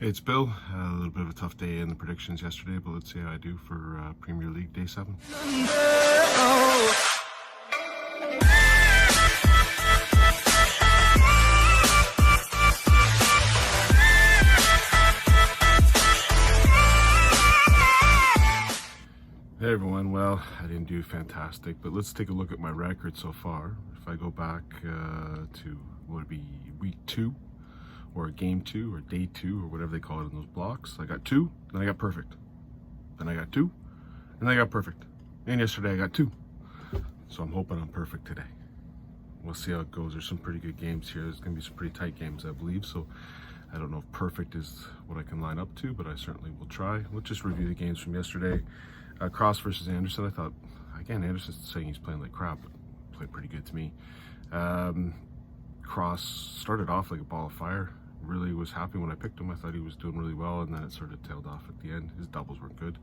Hey, it's Bill. A little bit of a tough day in the predictions yesterday, but let's see how I do for Premier League Day 7. Hey everyone, well, I didn't do fantastic, but let's take a look at my record so far. If I go back to, what would it be, week 2? Or game 2 or day 2 or whatever they call it in those blocks. I got 2, then I got perfect. Then I got 2, and then I got perfect. And yesterday I got 2. So I'm hoping I'm perfect today. We'll see how it goes. There's some pretty good games here. There's going to be some pretty tight games, I believe. So I don't know if perfect is what I can line up to, but I certainly will try. Let's just review the games from yesterday. Cross versus Anderson. I thought, again, Anderson's saying he's playing like crap, but played pretty good to me. Cross started off like a ball of fire. Really was happy when I picked him. I thought he was doing really well, and then it sort of tailed off at the end. His doubles weren't good.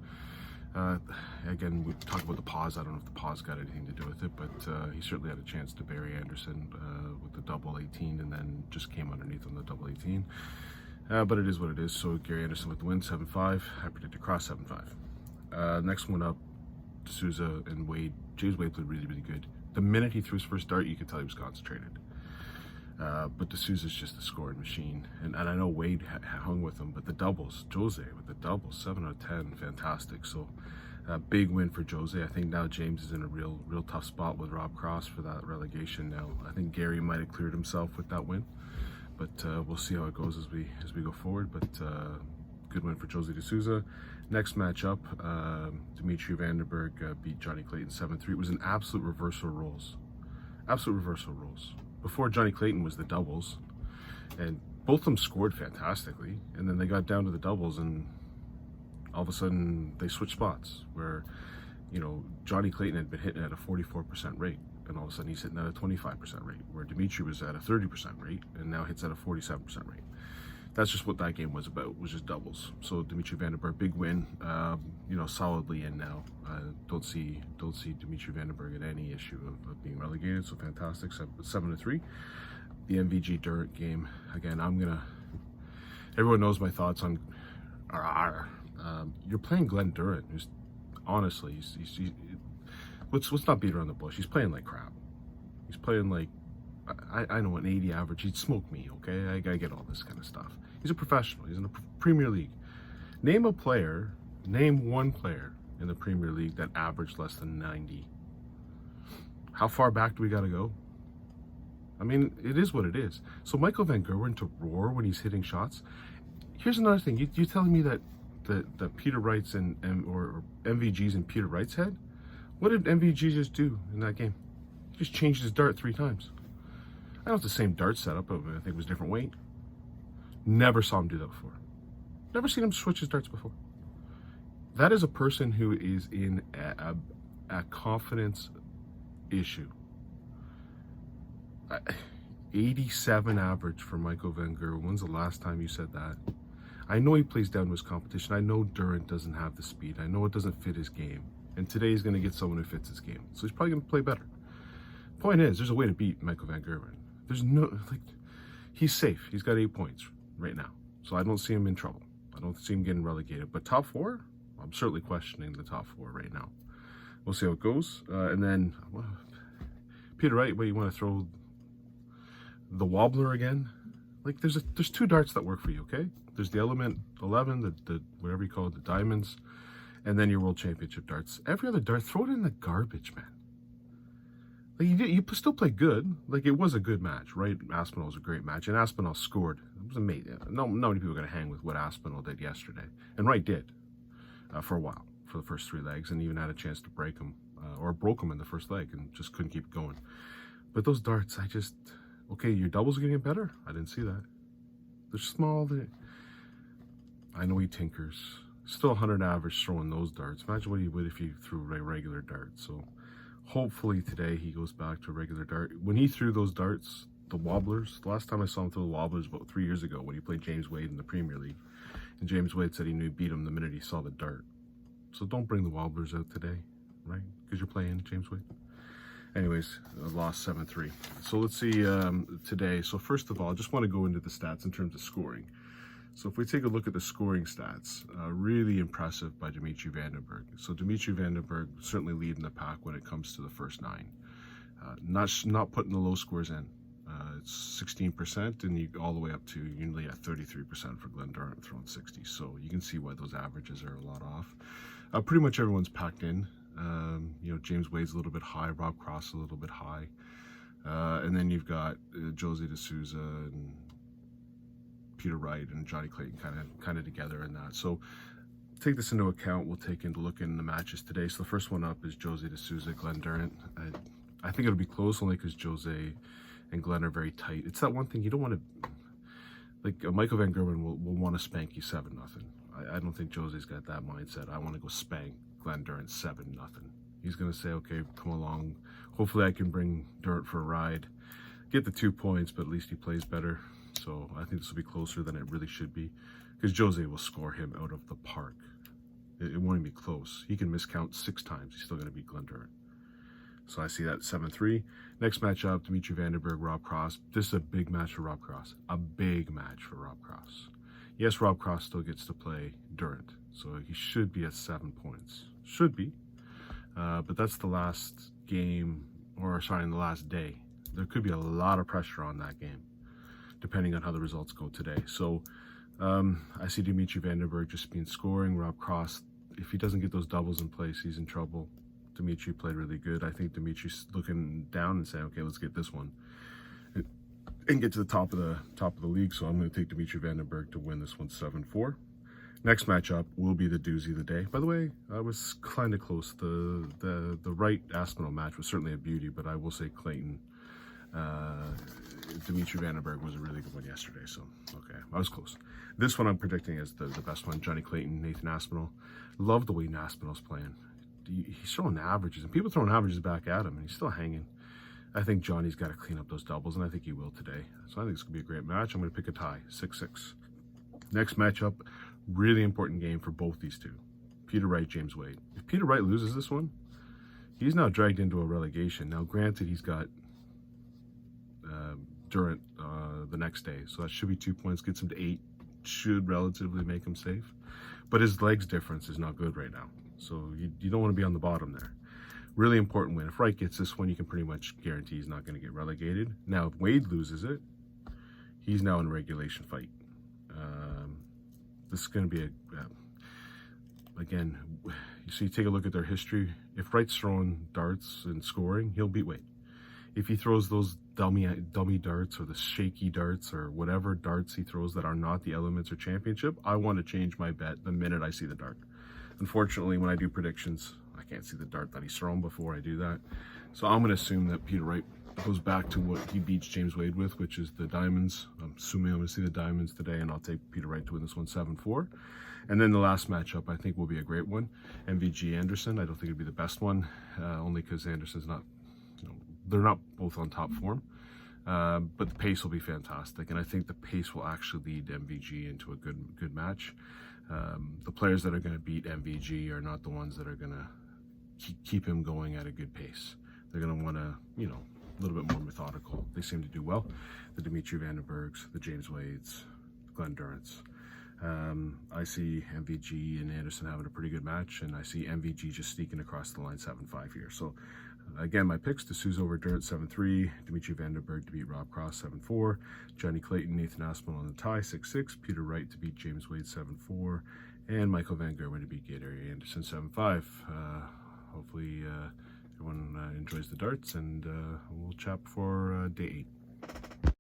Again, we talked about the pause. I don't know if the pause got anything to do with it, but he certainly had a chance to bury Anderson with the double 18, and then just came underneath on the double 18. But it is what it is. So Gary Anderson with the win, 7-5. I predicted Cross 7-5. Next one up, D'Souza and Wade. James Wade played really, really good. The minute he threw his first dart, you could tell he was concentrated. But D'Souza's just a scoring machine, and I know Wade hung with him, but the doubles, Jose with the doubles, 7 out of 10, fantastic. So big win for Jose. I think now James is in a real tough spot with Rob Cross for that relegation now. I think Gary might have cleared himself with that win, but we'll see how it goes as we go forward. But good win for Jose D'Souza. Next matchup, Dimitri Vandenberg beat Johnny Clayton 7-3. It was an absolute reversal roles. Absolute reversal roles. Before, Johnny Clayton was the doubles, and both of them scored fantastically, and then they got down to the doubles, and all of a sudden they switched spots where, you know, Johnny Clayton had been hitting at a 44% rate, and all of a sudden he's hitting at a 25% rate, where Dimitri was at a 30% rate and now hits at a 47% rate. That's just what that game was about, was just doubles. So Dimitri Vandenberg, big win, solidly in now. Don't see Dimitri Vandenberg at any issue of being relegated, so fantastic, 7-3. The MVG Durant game, again, everyone knows my thoughts on you're playing Glenn Durant, who's, honestly, let's not beat around the bush. He's playing like crap. He's playing like, I know an 80 average, he'd smoke me, okay? I get all this kind of stuff. He's a professional. He's in the Premier League. Name one player in the Premier League that averaged less than 90. How far back do we got to go? I mean, it is what it is. So Michael Van Gerwen to roar when he's hitting shots. Here's another thing. You telling me that Peter Wright's or MVG's in Peter Wright's head? What did MVG just do in that game? He just changed his dart 3 times. I know it's the same dart setup, but I think it was different weight. Never saw him do that before. Never seen him switch his darts before. That is a person who is in a confidence issue. 87 average for Michael Van Gerwen. When's the last time you said that? I know he plays down to his competition. I know Durant doesn't have the speed. I know it doesn't fit his game. And today he's going to get someone who fits his game. So he's probably going to play better. Point is, there's a way to beat Michael Van Gerwen. There's no, he's safe. He's got 8 points right now. So I don't see him in trouble. I don't see him getting relegated. But top 4, I'm certainly questioning the top 4 right now. We'll see how it goes. And then, Peter Wright, you want to throw the wobbler again? Like, there's 2 darts that work for you, okay? There's the Element 11, the whatever you call it, the diamonds, and then your World Championship darts. Every other dart, throw it in the garbage, man. Like, you still play good. Like, it was a good match, right? Aspinall was a great match, and Aspinall scored. It was amazing. Not many people are going to hang with what Aspinall did yesterday. And Wright did for a while, for the first 3 legs, and even had a chance to break him, or broke him in the first leg, and just couldn't keep going. But those darts, okay, your doubles are going to get better. I didn't see that. They're small. I know he tinkers. Still 100 average throwing those darts. Imagine what he would if he threw a regular dart. So hopefully today he goes back to a regular dart. When he threw those darts, the wobblers, the last time I saw him throw the wobblers about 3 years ago when he played James Wade in the Premier League. And James Wade said he knew he beat him the minute he saw the dart. So don't bring the wobblers out today, right? Because you're playing James Wade. Anyways, I lost 7-3. So let's see today. So first of all, I just want to go into the stats in terms of scoring. So if we take a look at the scoring stats, really impressive by Dimitri Van den Bergh. So Dimitri Van den Bergh certainly leading the pack when it comes to the first 9. Not putting the low scores in. It's 16%, and you all the way up to nearly at 33% for Glen Durrant throwing 60. So you can see why those averages are a lot off. Pretty much everyone's packed in. James Wade's a little bit high, Rob Cross a little bit high, and then you've got Jose De Souza and Peter Wright and Johnny Clayton kind of together in that. So take this into account. We'll take into look in the matches today. So the first one up is Jose De Souza, Glen Durrant. I think it'll be close only because Jose and Glen are very tight. It's that one thing you don't want to, like Michael Van Gerwen will want to spank you 7-0. I don't think Jose's got that mindset. I want to go spank Glen Durrant 7-0. He's going to say, okay, come along. Hopefully I can bring Durrant for a ride. Get the 2 points, but at least he plays better. So I think this will be closer than it really should be because Jose will score him out of the park. It won't even be close. He can miscount 6 times. He's still going to beat Glen Durrant. So I see that 7-3. Next matchup, Dimitri Van den Bergh, Rob Cross. This is a big match for Rob Cross. A big match for Rob Cross. Yes, Rob Cross still gets to play Durrant, so he should be at 7 points. Should be. But that's the last game, the last day. There could be a lot of pressure on that game, depending on how the results go today. So I see Dimitri Van den Bergh just being scoring. Rob Cross, if he doesn't get those doubles in place, he's in trouble. Dimitri played really good. I think Dimitri's looking down and saying, okay, let's get this one and get to the top of the league. So I'm going to take Dimitri Van den Bergh to win this one 7-4. Next matchup will be the doozy of the day. By the way, I was kind of close. The Wright Aspinall match was certainly a beauty, but I will say Clayton, Dimitri Van den Bergh was a really good one yesterday. So, okay, I was close. This one I'm predicting is the best one. Johnny Clayton, Nathan Aspinall. Love the way Aspinall's playing. He's throwing averages, and people throwing averages back at him, and he's still hanging. I think Johnny's got to clean up those doubles, and I think he will today. So I think it's going to be a great match. I'm going to pick a tie, 6-6. Next matchup, really important game for both these two. Peter Wright, James Wade. If Peter Wright loses this one, he's now dragged into a relegation. Now, granted, he's got Durrant the next day, so that should be 2 points, gets him to 8, should relatively make him safe. But his legs difference is not good right now. So you don't want to be on the bottom there. Really important win. If Wright gets this one, you can pretty much guarantee he's not going to get relegated. Now, if Wade loses it, he's now in a regulation fight. This is going to be again, you see, take a look at their history. If Wright's throwing darts and scoring, he'll beat Wade. If he throws those dummy darts or the shaky darts or whatever darts he throws that are not the Elements or Championship, I want to change my bet the minute I see the dart. Unfortunately, when I do predictions, I can't see the dart that he's thrown before I do that. So I'm going to assume that Peter Wright goes back to what he beats James Wade with, which is the diamonds. I'm assuming I'm going to see the diamonds today, and I'll take Peter Wright to win this one 7-4. And then the last matchup, I think, will be a great one. MVG Anderson. I don't think it'll be the best one, only because Anderson's not, they're not both on top form. But the pace will be fantastic, and I think the pace will actually lead MVG into a good match. The players that are going to beat MVG are not the ones that are going to keep him going at a good pace. They're going to want to, a little bit more methodical. They seem to do well. The Dimitri Van den Berghs, the James Wades, the Glen Durrants. I see MVG and Anderson having a pretty good match, and I see MVG just sneaking across the line 7-5 here. So, again, my picks: De Souza over Durrant 7-3, Dimitri Van den Bergh to beat Rob Cross 7-4, Johnny Clayton, Nathan Aspinall on the tie 6-6, Peter Wright to beat James Wade 7-4, and Michael Van Gerwen to beat Gary Anderson 7-5. Hopefully everyone enjoys the darts, and we'll chat before day 8.